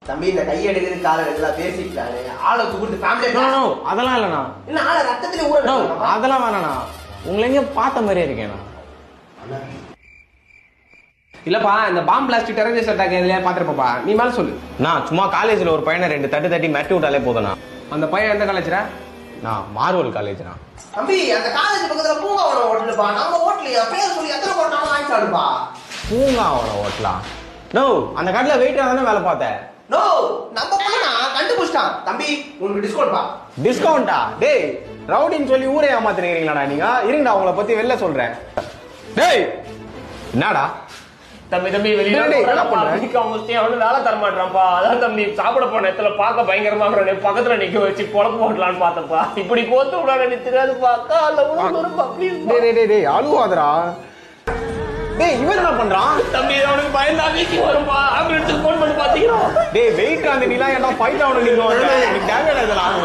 தம்பி இந்த கை எடுக்கிறது கால எல்லாம் பேசிக்கலானே ஆளை கூப்பிட்டு ஃபேமிலி அதெல்லாம் இல்லண்ணா. என்ன ஆளை ரத்தத்துல ஊற அதெல்லாம் வேணாண்ணா. உங்களை எங்க பார்த்த மாதிரியே இருக்கேண்ணா. இல்லப்பா இந்த பாம் பிளாஸ்டிக் டெரரிஸ்ட் அட்டாக் எதுலயா பாத்துருப்பா, நீ மேல சொல்லு. நான் சும்மா காலேஜ்ல ஒரு பையனை 2 தட்டு தட்டி மிரட்டி விட்டாலே போதுண்ணா. அந்த பையன் எந்த காலேஜ்ரா? நான் மார்வல் காலேஜ்ண்ணா. தம்பி அந்த காலேஜ் பக்கத்துல பூங்காவனம் ஓட்டலுப்பா, நம்ம ஓட்டலையா பேர் சொல்லி எத்தனை போட்டாலும் வாங்கிச்சாடுப்பா. பூங்காவனம் ஓட்டலாம்? நோ, அந்த கடையில வெயிட்டரா தானே வேலை பார்த்தேன். நோ, நம்ம பையனா கண்டுபிடிச்சிட்டான். தம்பி உங்களுக்கு டிஸ்கவுண்ட் பா. டிஸ்கவுண்டா? டேய், ரவுடின்னு சொல்லி ஊரே ஏமாத்துறீங்களாடா நீங்க. இருங்கடா உங்களை பத்தி வெளில சொல்றேன். டேய் என்னடா தம்பி வெளியில அவனு வேலை தர மாட்டான்ப்பா. அதான் தம்பி சாப்பிட போன இடத்துல பார்க்க பயங்கரமா பக்கத்துல நிக்க வச்சு பொழப்பு போடலான்னு பார்த்தப்பா. இப்படி கோத்து விடாத நீ தெரியாதுப்பா. டேய் அழுவாதடா. டேய் இவன் என்ன பண்றான்? தம்பி அவனுக்கு பயந்தா வீசி வரும்பா. ஆம்புலன்ஸுக்கு போன் பண்ணி பாத்தீங்களா? டேய் வெயிட் அந்த நீலாம் ஏன்டா ஃபைட் ஆவணும் நீங்க? எனக்கு தேவையில்லை இதெல்லாம்.